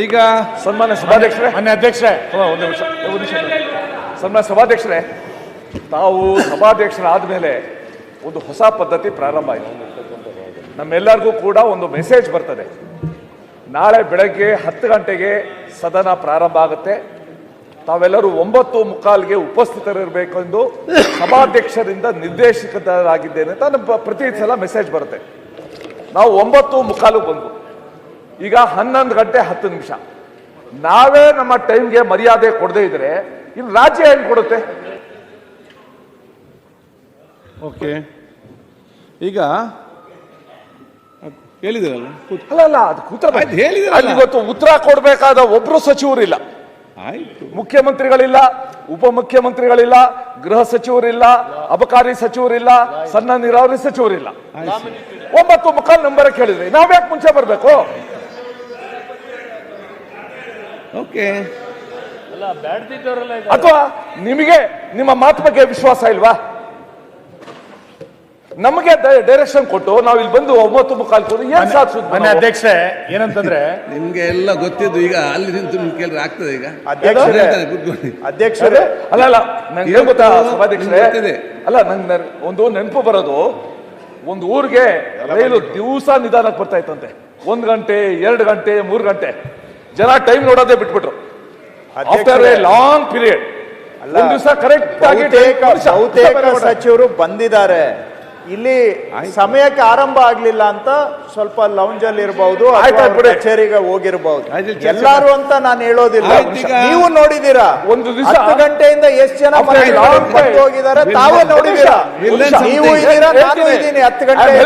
ಈಗ ಸನ್ಮಾನ್ಯ ಸಭಾಧ್ಯಕ್ಷರೇ, ಅಧ್ಯಕ್ಷರೇ, ಒಂದು ನಿಮಿಷ. ಸನ್ಮಾನ್ಯ ಸಭಾಧ್ಯಕ್ಷರೇ, ತಾವು ಸಭಾಧ್ಯಕ್ಷರಾದ ಮೇಲೆ ಒಂದು ಹೊಸ ಪದ್ಧತಿ ಪ್ರಾರಂಭ ಆಯಿತು. ನಮ್ಮೆಲ್ಲರಿಗೂ ಕೂಡ ಒಂದು ಮೆಸೇಜ್ ಬರ್ತದೆ. ನಾಳೆ ಬೆಳಗ್ಗೆ 10 ಗಂಟೆಗೆ ಸದನ ಪ್ರಾರಂಭ ಆಗುತ್ತೆ. ತಾವೆಲ್ಲರೂ 9:15ಗೆ ಉಪಸ್ಥಿತರಿರಬೇಕೆಂದು ಸಭಾಧ್ಯಕ್ಷರಿಂದ ನಿರ್ದೇಶಕರಾಗಿದ್ದೇನೆ ಅಂತ ಪ್ರತಿ ಸಲ ಮೆಸೇಜ್ ಬರುತ್ತೆ. ನಾವು 9:15 ಬಂದು ಈಗ 11 ಗಂಟೆ 10 ನಿಮಿಷ. ನಾವೇ ನಮ್ಮ ಟೈಮ್ಗೆ ಮರ್ಯಾದೆ ಕೊಡದೇ ಇದ್ರೆ ಇನ್ನು ರಾಜ್ಯ ಏನು ಕೊಡುತ್ತೆ? ಓಕೆ, ಈಗ ಹೇಳಿದಿರಲ್ಲ, ಅಲ್ಲ ಅದು ಕೂತ್ರ ಹೇಳಿದಿರಲ್ಲ. ಇವತ್ತು ಉತ್ತರ ಕೊಡಬೇಕಾದ ಒಬ್ರು ಸಚಿವರಿಲ್ಲ. ಆಯ್ತು, ಮುಖ್ಯಮಂತ್ರಿಗಳಿಲ್ಲ, ಉಪಮುಖ್ಯಮಂತ್ರಿಗಳಿಲ್ಲ, ಗೃಹ ಸಚಿವರಿಲ್ಲ, ಅಬಕಾರಿ ಸಚಿವರಿಲ್ಲ, ಸಣ್ಣ ನೀರಾವರಿ ಸಚಿವರಿಲ್ಲ. 9:15 ನಂಬರ್ ಕೇಳಿದ್ರಿ, ನಾವ್ಯಾಕೆ ಮುಂಚೆ ಬರ್ಬೇಕು? ಓಕೆ, ಅಥವಾ ನಿಮಗೆ ನಿಮ್ಮ ಮಾತು ಬಗ್ಗೆ ವಿಶ್ವಾಸ ಇಲ್ವಾ? ನಮಗೆ ಡೈರೆಕ್ಷನ್ ಕೊಟ್ಟು ನಾವು ಇಲ್ಲಿ ಬಂದು 9:15 ಏನ್ ಸಾಧಿಸುದು? ಅಧ್ಯಕ್ಷೆ ಏನಂತಂದ್ರೆ ನಿಮ್ಗೆ ಎಲ್ಲ ಗೊತ್ತಿದ್ದು, ಈಗ ಅಲ್ಲಿ ನಿಂತು ನಿಮ್ಗೆ ಕೇಳಿದ್ರೆ ಆಗ್ತದೆ. ಈಗ ಅಧ್ಯಕ್ಷರೇ, ಅಲ್ಲ ನಂಗೆ ಗೊತ್ತಾ ಸಭಾಧ್ಯಕ್ಷರೇ, ಅಲ್ಲ ನಂಗೆ ಒಂದು ನೆನಪು ಬರೋದು, ಒಂದು ಊರಿಗೆ ರೈಲು ದಿವಸ ನಿಧಾನಕ್ಕೆ ಬರ್ತಾ ಇತ್ತಂತೆ. 1 ಗಂಟೆ 2 ಗಂಟೆ 3 ಗಂಟೆ ಜನ ಟೈಮ್ ನೋಡೋದೇ ಬಿಟ್ಬಿಟ್ರು. ಆಫ್ಟರ್ ಎ ಲಾಂಗ್ ಪೀರಿಯಡ್ ಒಂದು ದಿವಸ ಕರೆಕ್ಟ್ ಆಗಿ ಬಹುತೇಕ ಸಚಿವರು ಬಂದಿದ್ದಾರೆ. ಇಲ್ಲಿ ಸಮಯಕ್ಕೆ ಆರಂಭ ಆಗ್ಲಿಲ್ಲ ಅಂತ ಸ್ವಲ್ಪ ಲೌಂಜ್ ಅಲ್ಲಿ ಇರಬಹುದು, ಕಚೇರಿಗೆ ಹೋಗಿರಬಹುದು. ಎಲ್ಲಾರು ಅಂತ ನಾನು ಹೇಳೋದಿಲ್ಲ. ನೀವು ನೋಡಿದೀರಾ ಒಂದು ದಿವಸ 10 ಗಂಟೆಯಿಂದ ಎಷ್ಟು ಜನ ಹೋಗಿದ್ದಾರೆ, ತಾವೇ ನೋಡಿದೀರಾ. ನೀವು ಇದ್ದೀರಾ, ನಾನು ಇದ್ದೀನಿ. 10 ಗಂಟೆಯಿಂದ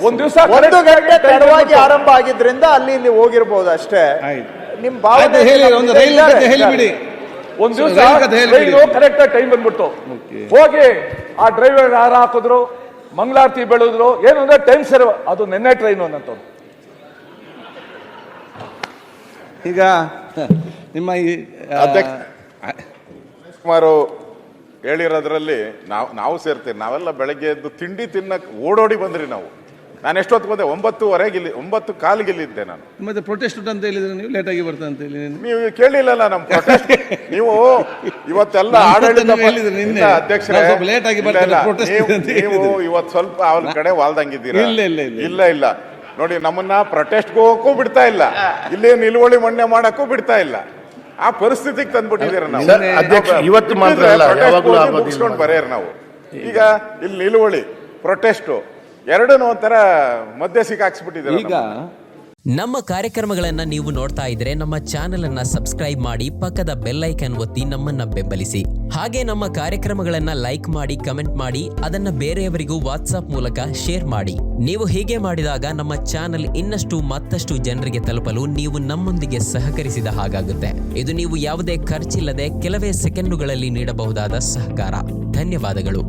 ಒಂದು ದಿವಸ 1 ಗಂಟೆ ತಡವಾಗಿ ಆರಂಭ ಆಗಿದ್ರಿಂದ ಅಲ್ಲಿ ಇಲ್ಲಿ ಹೋಗಿರ್ಬೋದು ಅಷ್ಟೇ. ನಿಮ್ ಭಾವನೆ ಹೇಳಿಬಿಡಿ. ಒಂದು ದಿವಸ ಕರೆಕ್ಟ್ ಟೈಮ್ ಬಂದ್ಬಿಟ್ಟು ಹೋಗಿ ಆ ಡ್ರೈವರ್ ಹಾರ ಹಾಕಿದ್ರು, ಮಂಗಳಾರತಿ ಬೆಳೆದ್ರು. ಏನು ಅಂದ್ರೆ ಟೈಮ್ ಸರಿ, ಅದು ನಿನ್ನೆ ಟ್ರೈನ್ ಅನ್ನೋದು. ಈಗ ನಿಮ್ಮ ಸುಮಾರು ಹೇಳಿರೋದ್ರಲ್ಲಿ ನಾವು ಸೇರ್ತೀವಿ. ನಾವೆಲ್ಲ ಬೆಳಗ್ಗೆ ಎದ್ದು ತಿಂಡಿ ತಿನ್ನಕ್ ಓಡೋಡಿ ಬಂದ್ರಿ. ನಾವು ನಾನು ಎಷ್ಟೊತ್ತು ಬಂದೆ? 9:15 9:15 ಇಲ್ಲಿದ್ದೆ ನಾನು. ಮತ್ತೆ ಪ್ರೊಟೆಸ್ಟ್ ಅಂತ ಹೇಳಿದ್ರೆ ನೀವು ಲೇಟ್ ಆಗಿ ಬರ್ತಾ ಅಂತ ಹೇಳಿ ನೀವು ಕೇಳಲಿಲ್ಲಲ್ಲ ನಮ್ಮ ಪ್ರೊಟೆಸ್ಟ್. ನೀವು ಇವತ್ತೆಲ್ಲ ಆಡಳಿತ ಅಧ್ಯಕ್ಷರೇ, ನೀವು ಇವತ್ತು ಸ್ವಲ್ಪ ಅವ್ರ ಕಡೆ ವಾಲ್ದಂಗಿದ್ದೀರಾ. ಇಲ್ಲ ನೋಡಿ, ನಮ್ಮನ್ನ ಪ್ರೊಟೆಸ್ಟ್ ಹೋಗಕ್ಕೂ ಬಿಡ್ತಾ ಇಲ್ಲ, ಇಲ್ಲೇ ನಿಲುವಳಿ ಮಣ್ಣೆ ಮಾಡಕ್ಕೂ ಬಿಡ್ತಾ ಇಲ್ಲ. ಆ ಪರಿಸ್ಥಿತಿಗೆ ತಂದ್ಬಿಟ್ಟಿದ್ದೀರ ನಾವು. ಇವತ್ತು ಮಾತ್ರ ಮುಗಿಸ್ಕೊಂಡು ಬರೆಯರ್ ನಾವು. ಈಗ ಇಲ್ಲಿ ನಿಲುವಳಿ ಪ್ರೊಟೆಸ್ಟ್ ಎರಡನ್ನೂ ಒಂಥರ ಮಧ್ಯೆ ಸಿಕ್ಕಾಕ್ಸ್ಬಿಟ್ಟಿದ್ದೀರ. ಈಗ ನಮ್ಮ ಕಾರ್ಯಕ್ರಮಗಳನ್ನ ನೀವು ನೋಡ್ತಾ ಇದ್ರೆ ನಮ್ಮ ಚಾನೆಲ್ ಅನ್ನ ಸಬ್ಸ್ಕ್ರೈಬ್ ಮಾಡಿ, ಪಕ್ಕದ ಬೆಲ್ ಐಕಾನ್ ಒತ್ತಿ ನಮ್ಮನ್ನ ಬೆಂಬಲಿಸಿ. ಹಾಗೆ ನಮ್ಮ ಕಾರ್ಯಕ್ರಮಗಳನ್ನ ಲೈಕ್ ಮಾಡಿ, ಕಮೆಂಟ್ ಮಾಡಿ, ಅದನ್ನ ಬೇರೆಯವರಿಗೂ ವಾಟ್ಸ್ಆಪ್ ಮೂಲಕ ಶೇರ್ ಮಾಡಿ. ನೀವು ಹೀಗೆ ಮಾಡಿದಾಗ ನಮ್ಮ ಚಾನೆಲ್ ಮತ್ತಷ್ಟು ಜನರಿಗೆ ತಲುಪಲು ನೀವು ನಮ್ಮೊಂದಿಗೆ ಸಹಕರಿಸಿದ ಹಾಗಾಗುತ್ತೆ. ಇದು ನೀವು ಯಾವುದೇ ಖರ್ಚಿಲ್ಲದೆ ಕೆಲವೇ ಸೆಕೆಂಡುಗಳಲ್ಲಿ ನೀಡಬಹುದಾದ ಸಹಕಾರ. ಧನ್ಯವಾದಗಳು.